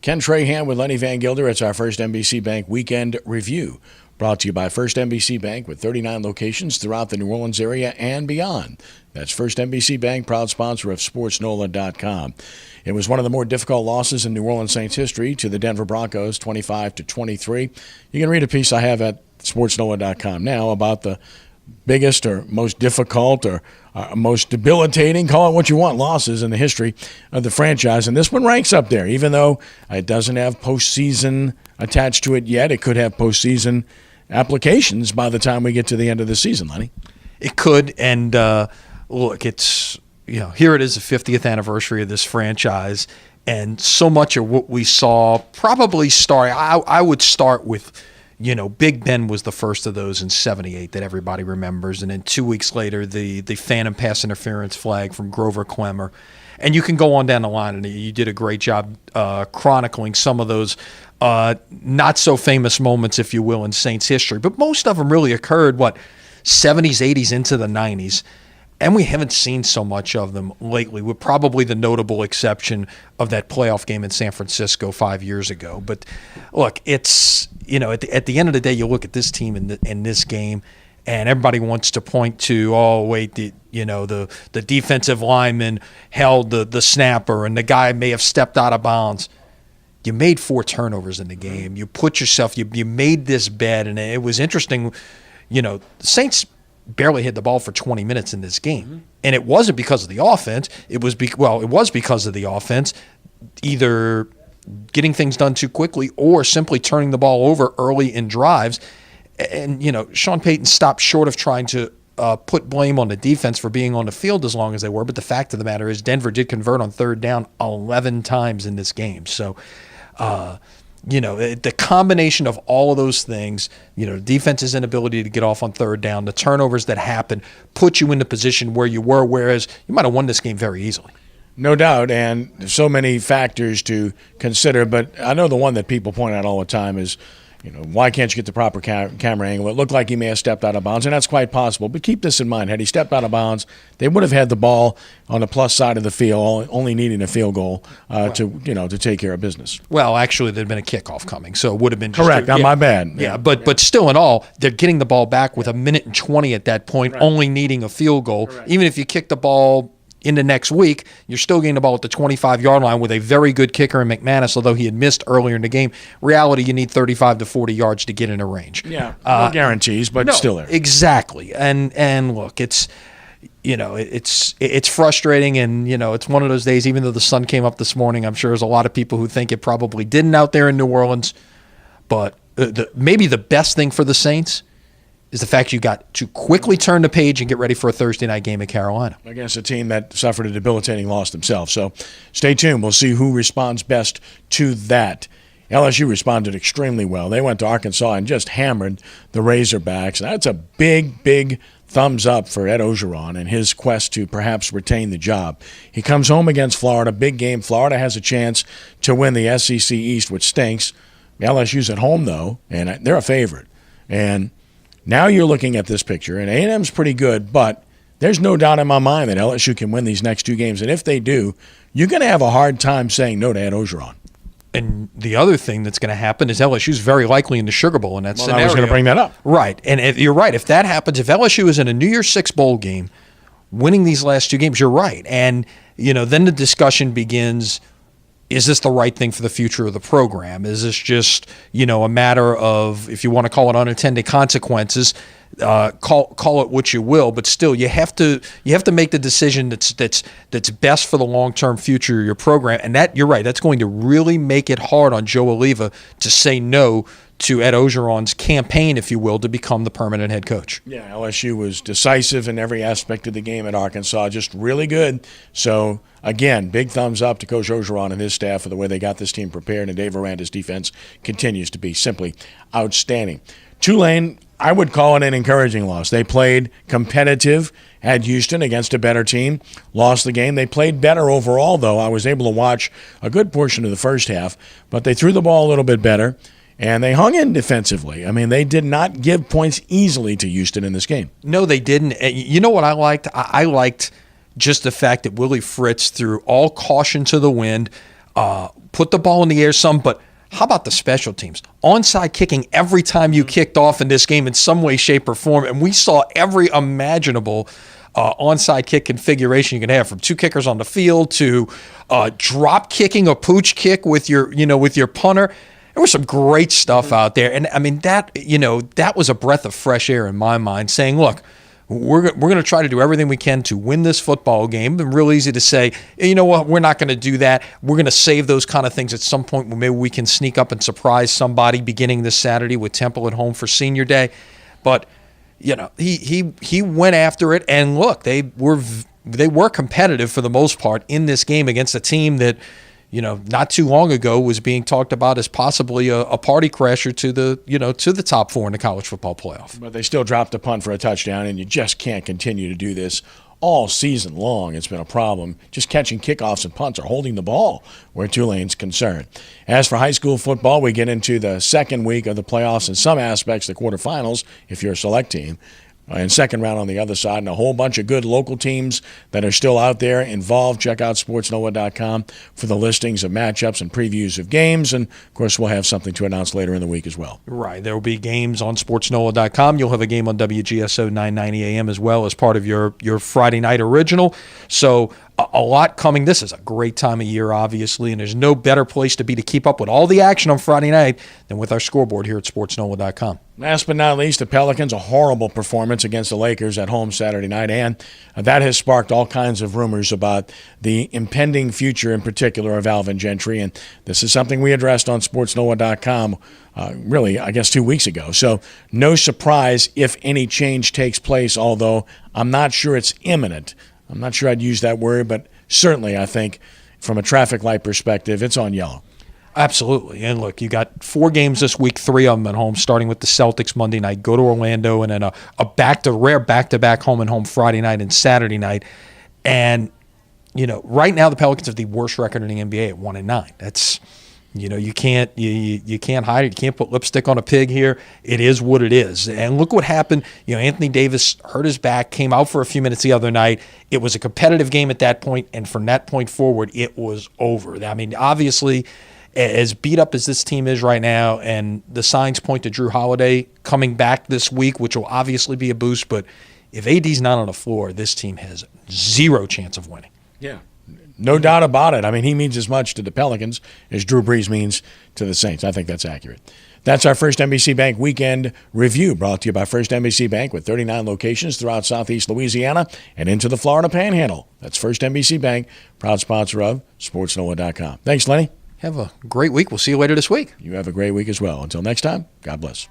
Ken Trahan with Lenny Vangilder. It's our First NBC Bank Weekend Review, brought to you by First NBC Bank with 39 locations throughout the New Orleans area and beyond. That's First NBC Bank, proud sponsor of SportsNOLA.com. It was one of the more difficult losses in New Orleans Saints history to the Denver Broncos, 25-23. You can read a piece I have at SportsNOLA.com now about the biggest or most difficult or most debilitating, call it what you want, losses in the history of the franchise. And this one ranks up there, even though it doesn't have postseason attached to it yet. It could have postseason applications by the time we get to the end of the season, Lenny. It could, and look, it's, here it is, the 50th anniversary of this franchise, and so much of what we saw probably start. I would start with, Big Ben was the first of those in '78 that everybody remembers, and then 2 weeks later, the phantom pass interference flag from Grover Clemmer, and you can go on down the line, and you did a great job chronicling some of those not so famous moments, if you will, in Saints history. But most of them really occurred, 70s, 80s into the 90s. And we haven't seen so much of them lately, with probably the notable exception of that playoff game in San Francisco 5 years ago. But look, it's, at the end of the day, you look at this team in this game, and everybody wants to point to, the defensive lineman held the snapper, and the guy may have stepped out of bounds. You made 4 turnovers in the game. You put yourself, you made this bed, and it was interesting. The Saints barely hit the ball for 20 minutes in this game. Mm-hmm. And it wasn't because of the offense. It was because of the offense, either getting things done too quickly or simply turning the ball over early in drives. And, Sean Payton stopped short of trying to put blame on the defense for being on the field as long as they were. But the fact of the matter is Denver did convert on third down 11 times in this game. So, the combination of all of those things, defense's inability to get off on third down, the turnovers that happen, put you in the position where you were, whereas you might have won this game very easily. No doubt, and so many factors to consider, but I know the one that people point out all the time is, why can't you get the proper camera angle? It looked like he may have stepped out of bounds, and that's quite possible. But keep this in mind. Had he stepped out of bounds, they would have had the ball on the plus side of the field, only needing a field goal to take care of business. Well, actually, there'd been a kickoff coming, so it would have been correct. My bad. Yeah, but still in all, they're getting the ball back with 1:20 at that point, right, only needing a field goal. Correct. Even if you kick the ball in the next week, you're still getting the ball at the 25-yard line with a very good kicker in McManus, although he had missed earlier in the game. Reality, you need 35 to 40 yards to get in a range. Yeah, no guarantees, but still there. Exactly. And look, it's frustrating, and it's one of those days, even though the sun came up this morning, I'm sure there's a lot of people who think it probably didn't out there in New Orleans. But maybe the best thing for the Saints is the fact you got to quickly turn the page and get ready for a Thursday night game in Carolina. Against a team that suffered a debilitating loss themselves. So stay tuned. We'll see who responds best to that. LSU responded extremely well. They went to Arkansas and just hammered the Razorbacks. That's a big, big thumbs up for Ed Orgeron and his quest to perhaps retain the job. He comes home against Florida, big game. Florida has a chance to win the SEC East, which stinks. LSU's at home, though, and they're a favorite. And now you're looking at this picture, and A&M's pretty good, but there's no doubt in my mind that LSU can win these next 2 games. And if they do, you're going to have a hard time saying no to Ed Orgeron. And the other thing that's going to happen is LSU's very likely in the Sugar Bowl in that scenario. I was going to bring that up. Right. And you're right. If that happens, if LSU is in a New Year's Six bowl game, winning these last 2 games, you're right. And, then the discussion begins, is this the right thing for the future of the program? Is this just, a matter of, if you want to call it unintended consequences, call it what you will, but still you have to make the decision that's best for the long-term future of your program. And that, you're right, that's going to really make it hard on Joe Oliva to say no to Ed Orgeron's campaign, if you will, to become the permanent head coach. Yeah, LSU was decisive in every aspect of the game at Arkansas, just really good. So, again, big thumbs up to Coach Orgeron and his staff for the way they got this team prepared, and Dave Aranda's defense continues to be simply outstanding. Tulane, I would call it an encouraging loss. They played competitive at Houston against a better team, lost the game. They played better overall, though. I was able to watch a good portion of the first half, but they threw the ball a little bit better. And they hung in defensively. I mean, they did not give points easily to Houston in this game. No, they didn't. You know what I liked? I liked just the fact that Willie Fritz threw all caution to the wind. put the ball in the air some, but how about the special teams? Onside kicking every time you kicked off in this game in some way, shape, or form. And we saw every imaginable onside kick configuration you can have, from two kickers on the field to drop kicking a pooch kick with your punter. There was some great stuff out there. And I mean, that was a breath of fresh air in my mind, saying, look, we're going to try to do everything we can to win this football game. And real easy to say, you know what, we're not going to do that. We're going to save those kind of things at some point where maybe we can sneak up and surprise somebody beginning this Saturday with Temple at home for Senior Day. But he went after it, and look, they were competitive for the most part in this game against a team that, not too long ago was being talked about as possibly a party crasher to the top four in the college football playoff. But they still dropped a punt for a touchdown, and you just can't continue to do this all season long. It's been a problem just catching kickoffs and punts or holding the ball where Tulane's concerned. As for high school football, we get into the second week of the playoffs, in some aspects the quarterfinals if you're a select team, and second round on the other side, and a whole bunch of good local teams that are still out there involved. Check out SportsNOLA.com for the listings of matchups and previews of games, and of course we'll have something to announce later in the week as well. Right, there will be games on SportsNOLA.com. You'll have a game on WGSO 990 AM as well as part of your Friday night original. So a lot coming. This is a great time of year, obviously, and there's no better place to be to keep up with all the action on Friday night than with our scoreboard here at SportsNOLA.com. Last but not least, the Pelicans, a horrible performance against the Lakers at home Saturday night, and that has sparked all kinds of rumors about the impending future, in particular, of Alvin Gentry, and this is something we addressed on SportsNOLA.com really, I guess, 2 weeks ago. So no surprise if any change takes place, although I'm not sure it's imminent. I'm not sure I'd use that word, but certainly I think from a traffic light perspective, it's on yellow. Absolutely. And look, you got 4 games this week, 3 of them at home, starting with the Celtics Monday night, go to Orlando, and then a rare back-to-back home and home Friday night and Saturday night. And, right now the Pelicans have the worst record in the NBA at 1-9. That's, you can't hide it. You can't put lipstick on a pig here. It is what it is. And look what happened. Anthony Davis hurt his back, came out for a few minutes the other night. It was a competitive game at that point, and from that point forward, it was over. I mean, obviously, as beat up as this team is right now, and the signs point to Drew Holiday coming back this week, which will obviously be a boost, but if AD's not on the floor, this team has zero chance of winning. Yeah, no doubt about it. I mean, he means as much to the Pelicans as Drew Brees means to the Saints. I think that's accurate. That's our First NBC Bank Weekend Review, brought to you by First NBC Bank with 39 locations throughout Southeast Louisiana and into the Florida Panhandle. That's First NBC Bank, proud sponsor of SportsNOLA.com. Thanks, Lenny. Have a great week. We'll see you later this week. You have a great week as well. Until next time, God bless.